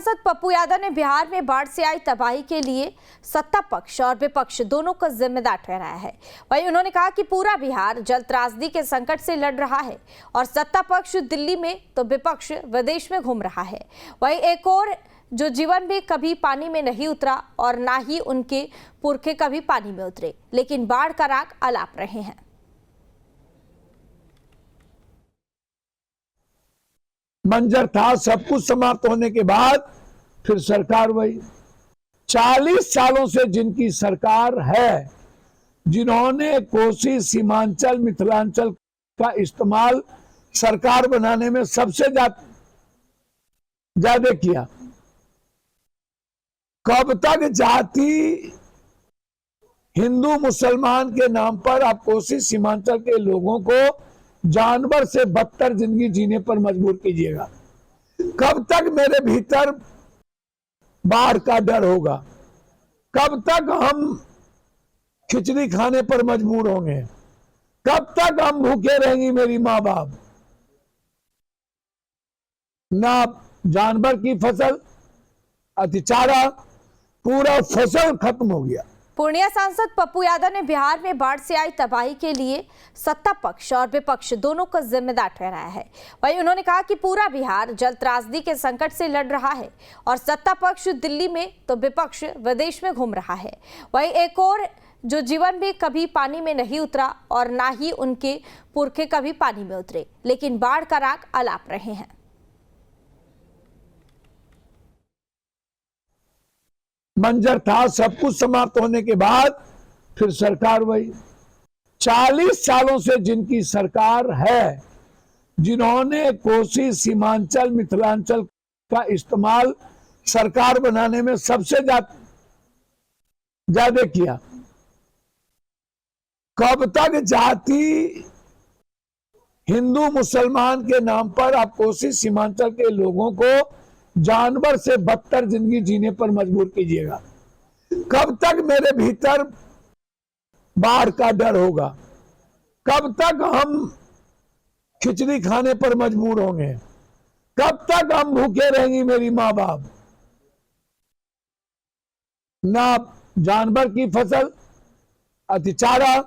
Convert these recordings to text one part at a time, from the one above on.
सांसद पप्पू यादव ने बिहार में बाढ़ से आई तबाही के लिए सत्ता पक्ष और विपक्ष दोनों को जिम्मेदार ठहराया है। वहीं उन्होंने कहा कि पूरा बिहार जल त्रासदी के संकट से लड़ रहा है और सत्ता पक्ष दिल्ली में तो विपक्ष विदेश में घूम रहा है। वहीं एक और जो जीवन भी कभी पानी में नहीं उतरा और ना ही उनके पुरखे कभी पानी में उतरे, लेकिन बाढ़ का राग अलाप रहे हैं। मंजर था, सब कुछ समाप्त होने के बाद फिर सरकार वही 40 सालों से जिनकी सरकार है, जिन्होंने कोसी, सीमांचल, मिथिलांचल का इस्तेमाल सरकार बनाने में सबसे ज्यादा किया। कब तक जाति हिंदू मुसलमान के नाम पर आप कोसी सीमांचल के लोगों को जानवर से बदतर जिंदगी जीने पर मजबूर कीजिएगा? कब तक मेरे भीतर बाढ़ का डर होगा? कब तक हम खिचड़ी खाने पर मजबूर होंगे? कब तक हम भूखे रहेंगी मेरी माँ बाप? ना जानवर की फसल, अतिचारा, पूरा फसल खत्म हो गया। पूर्णिया सांसद पप्पू यादव ने बिहार में बाढ़ से आई तबाही के लिए सत्ता पक्ष और विपक्ष दोनों को जिम्मेदार ठहराया है। वहीं उन्होंने कहा कि पूरा बिहार जल त्रासदी के संकट से लड़ रहा है और सत्ता पक्ष दिल्ली में तो विपक्ष विदेश में घूम रहा है। वहीं एक और जो जीवन भी कभी पानी में नहीं उतरा और ना ही उनके पुरखे कभी पानी में उतरे, लेकिन बाढ़ का राग अलाप रहे हैं। मंजर था, सब कुछ समाप्त होने के बाद फिर सरकार वही 40 सालों से जिनकी सरकार है, जिन्होंने कोसी, सीमांचल, मिथिलांचल का इस्तेमाल सरकार बनाने में सबसे ज्यादा किया। कब तक जाति हिंदू मुसलमान के नाम पर आप कोसी सीमांचल के लोगों को जानवर से बदतर जिंदगी जीने पर मजबूर कीजिएगा? कब तक मेरे भीतर बाढ़ का डर होगा? कब तक हम खिचड़ी खाने पर मजबूर होंगे? कब तक हम भूखे रहेंगी मेरी माँ बाप? ना जानवर की फसल, अतिचारा,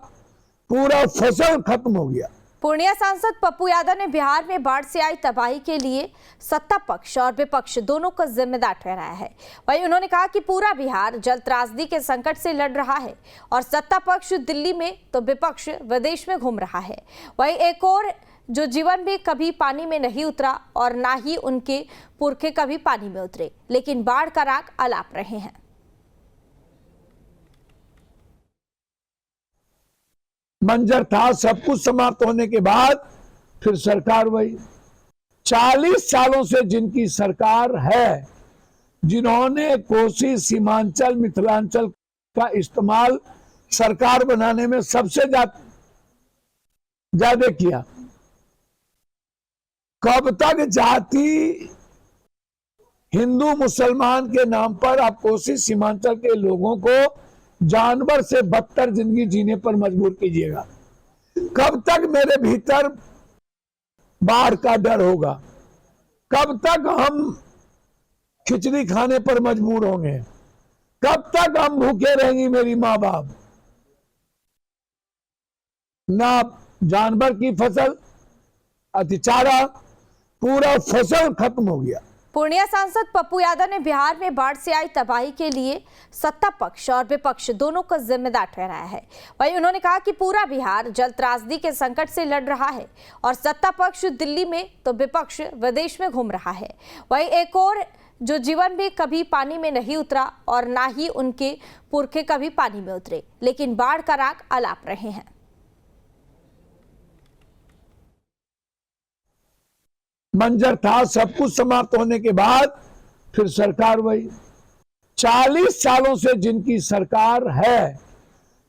पूरा फसल खत्म हो गया। पूर्णिया सांसद पप्पू यादव ने बिहार में बाढ़ से आई तबाही के लिए सत्ता पक्ष और विपक्ष दोनों को जिम्मेदार ठहराया है। वहीं उन्होंने कहा कि पूरा बिहार जल त्रासदी के संकट से लड़ रहा है और सत्ता पक्ष दिल्ली में तो विपक्ष विदेश में घूम रहा है। वहीं एक और जो जीवन भी कभी पानी में नहीं उतरा और ना ही उनके पुरखे कभी पानी में उतरे, लेकिन बाढ़ का राग अलाप रहे हैं। मंजर था, सब कुछ समाप्त होने के बाद फिर सरकार वही 40 सालों से जिनकी सरकार है, जिन्होंने कोसी, सीमांचल, मिथिलांचल का इस्तेमाल सरकार बनाने में सबसे ज्यादा किया। कब तक जाति हिंदू मुसलमान के नाम पर आप कोसी सीमांचल के लोगों को जानवर से बदतर जिंदगी जीने पर मजबूर कीजिएगा? कब तक मेरे भीतर बाढ़ का डर होगा? कब तक हम खिचड़ी खाने पर मजबूर होंगे? कब तक हम भूखे रहेंगी मेरी माँ बाप? ना जानवर की फसल, अतिचारा, पूरा फसल खत्म हो गया। पूर्णिया सांसद पप्पू यादव ने बिहार में बाढ़ से आई तबाही के लिए सत्ता पक्ष और विपक्ष दोनों को जिम्मेदार ठहराया है। वहीं उन्होंने कहा कि पूरा बिहार जल त्रासदी के संकट से लड़ रहा है और सत्ता पक्ष दिल्ली में तो विपक्ष विदेश में घूम रहा है। वहीं एक और जो जीवन भी कभी पानी में नहीं उतरा और ना ही उनके पुरखे कभी पानी में उतरे, लेकिन बाढ़ का राग अलाप रहे हैं। मंजर था, सब कुछ समाप्त होने के बाद फिर सरकार वही 40 सालों से जिनकी सरकार है,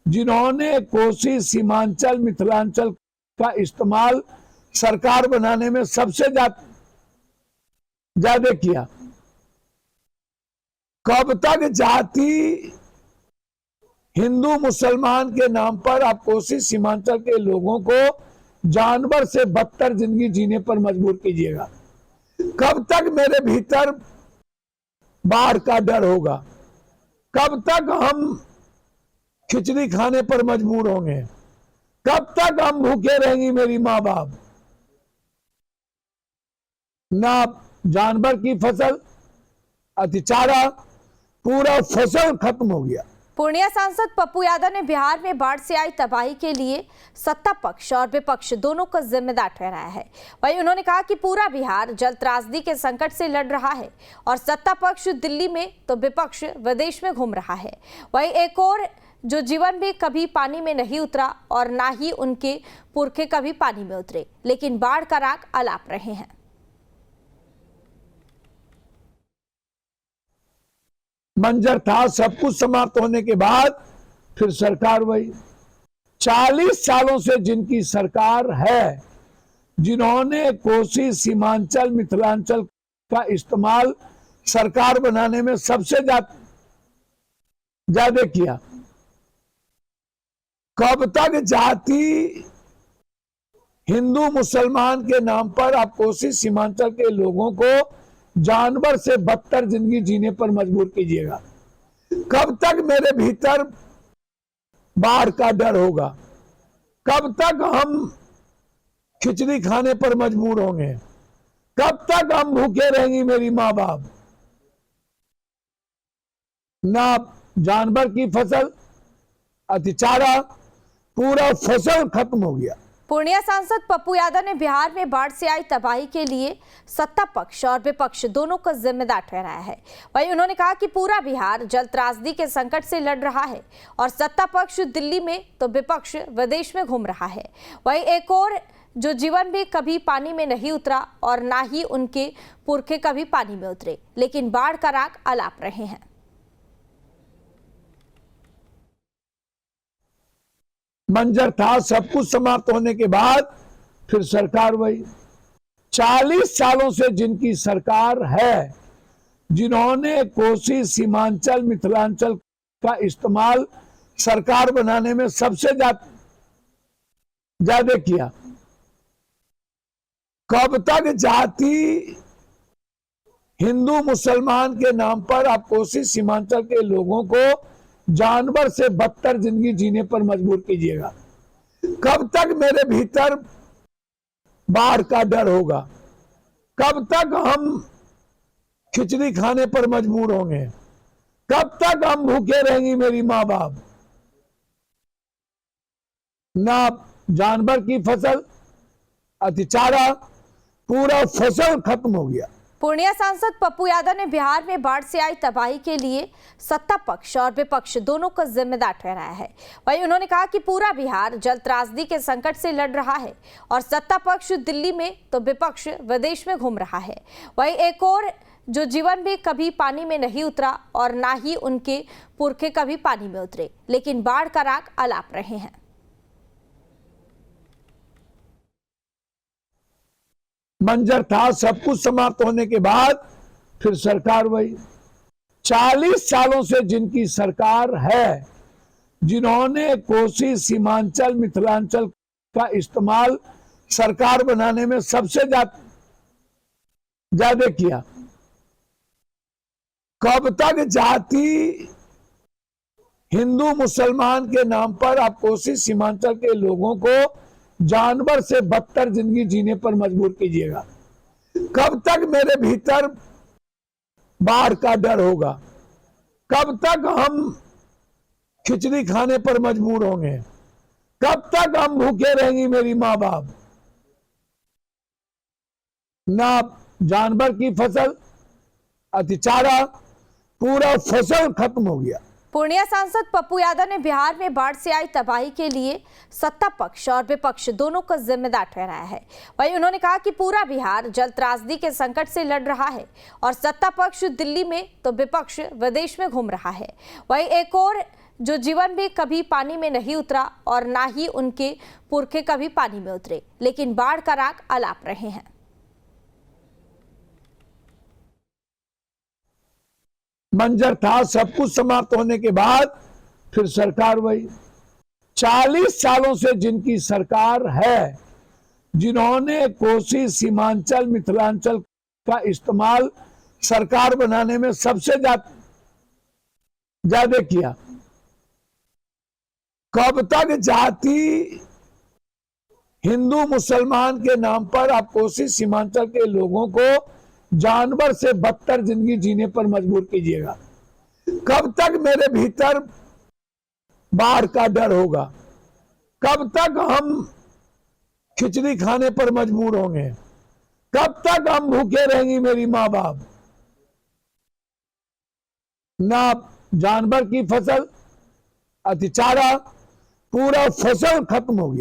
जिन्होंने कोसी, सीमांचल, मिथिलांचल का इस्तेमाल सरकार बनाने में सबसे ज्यादा किया। कब तक जाति हिंदू मुसलमान के नाम पर आप कोसी सीमांचल के लोगों को जानवर से बदतर जिंदगी जीने पर मजबूर कीजिएगा? कब तक मेरे भीतर बाढ़ का डर होगा। कब तक हम खिचड़ी खाने पर मजबूर होंगे? कब तक हम भूखे रहेंगी मेरी माँ बाप? ना जानवर की फसल, अतिचारा, पूरा फसल खत्म हो गया। पूर्णिया सांसद पप्पू यादव ने बिहार में बाढ़ से आई तबाही के लिए सत्ता पक्ष और विपक्ष दोनों को जिम्मेदार ठहराया है। वहीं उन्होंने कहा कि पूरा बिहार जल त्रासदी के संकट से लड़ रहा है और सत्ता पक्ष दिल्ली में तो विपक्ष विदेश में घूम रहा है। वहीं एक और जो जीवन भी कभी पानी में नहीं उतरा और ना ही उनके पुरखे कभी पानी में उतरे, लेकिन बाढ़ का राग अलाप रहे हैं। मंजर था, सब कुछ समाप्त होने के बाद फिर सरकार वही। 40 सालों से जिनकी सरकार है, जिन्होंने कोसी, सीमांचल, मिथिलांचल का इस्तेमाल सरकार बनाने में सबसे ज्यादा किया। कब तक जाति हिंदू मुसलमान के नाम पर आप कोसी सीमांचल के लोगों को जानवर से बदतर जिंदगी जीने पर मजबूर कीजिएगा? कब तक मेरे भीतर बाढ़ का डर होगा? कब तक हम खिचड़ी खाने पर मजबूर होंगे? कब तक हम भूखे रहेंगी मेरी माँ बाप? ना जानवर की फसल, अतिचारा, पूरा फसल खत्म हो गया। पूर्णिया सांसद पप्पू यादव ने बिहार में बाढ़ से आई तबाही के लिए सत्ता पक्ष और विपक्ष दोनों को जिम्मेदार ठहराया है। वहीं उन्होंने कहा कि पूरा बिहार जल त्रासदी के संकट से लड़ रहा है और सत्ता पक्ष दिल्ली में तो विपक्ष विदेश में घूम रहा है। वहीं एक और जो जीवन भी कभी पानी में नहीं उतरा और ना ही उनके पुरखे कभी पानी में उतरे, लेकिन बाढ़ का राग अलाप रहे हैं। मंजर था, सब कुछ समाप्त होने के बाद फिर सरकार वही। 40 सालों से जिनकी सरकार है, जिन्होंने कोसी, सीमांचल, मिथिलांचल का इस्तेमाल सरकार बनाने में सबसे ज्यादा किया। कब तक जाति हिंदू मुसलमान के नाम पर आप कोसी सीमांचल के लोगों को जानवर से बदतर जिंदगी जीने पर मजबूर कीजिएगा? कब तक मेरे भीतर बाढ़ का डर होगा? कब तक हम खिचड़ी खाने पर मजबूर होंगे? कब तक हम भूखे रहेंगी मेरी माँ बाप? ना जानवर की फसल, अतिचारा, पूरा फसल खत्म हो गया। पूर्णिया सांसद पप्पू यादव ने बिहार में बाढ़ से आई तबाही के लिए सत्ता पक्ष और विपक्ष दोनों को जिम्मेदार ठहराया है। वहीं उन्होंने कहा कि पूरा बिहार जल त्रासदी के संकट से लड़ रहा है और सत्ता पक्ष दिल्ली में तो विपक्ष विदेश में घूम रहा है। वहीं एक और जो जीवन भी कभी पानी में नहीं उतरा और ना ही उनके पुरखे कभी पानी में उतरे, लेकिन बाढ़ का राग अलाप रहे हैं। मंजर था, सब कुछ समाप्त होने के बाद फिर सरकार वही। 40 सालों से जिनकी सरकार है, जिन्होंने कोसी, सीमांचल, मिथिलांचल का इस्तेमाल सरकार बनाने में सबसे ज्यादा किया। कब तक जाति हिंदू मुसलमान के नाम पर आप कोसी सीमांचल के लोगों को जानवर से बदतर जिंदगी जीने पर मजबूर कीजिएगा? कब तक मेरे भीतर बाढ़ का डर होगा? कब तक हम खिचड़ी खाने पर मजबूर होंगे? कब तक हम भूखे रहेंगी मेरी माँ बाप? ना जानवर की फसल, अतिचारा, पूरा फसल खत्म हो गया। पूर्णिया सांसद पप्पू यादव ने बिहार में बाढ़ से आई तबाही के लिए सत्ता पक्ष और विपक्ष दोनों को जिम्मेदार ठहराया है। वहीं उन्होंने कहा कि पूरा बिहार जल त्रासदी के संकट से लड़ रहा है और सत्ता पक्ष दिल्ली में तो विपक्ष विदेश में घूम रहा है। वहीं एक और जो जीवन भी कभी पानी में नहीं उतरा और ना ही उनके पुरखे कभी पानी में उतरे, लेकिन बाढ़ का राग अलाप रहे हैं। मंजर था, सब कुछ समाप्त होने के बाद फिर सरकार वही। 40 सालों से जिनकी सरकार है, जिन्होंने कोसी, सीमांचल, मिथिलांचल का इस्तेमाल सरकार बनाने में सबसे ज्यादा किया। कब तक जाति हिंदू मुसलमान के नाम पर आप कोसी सीमांचल के लोगों को जानवर से बदतर जिंदगी जीने पर मजबूर कीजिएगा? कब तक मेरे भीतर बाढ़ का डर होगा? कब तक हम खिचड़ी खाने पर मजबूर होंगे? कब तक हम भूखे रहेंगी मेरी माँ बाप? ना जानवर की फसल, अतिचारा, पूरा फसल खत्म हो गया।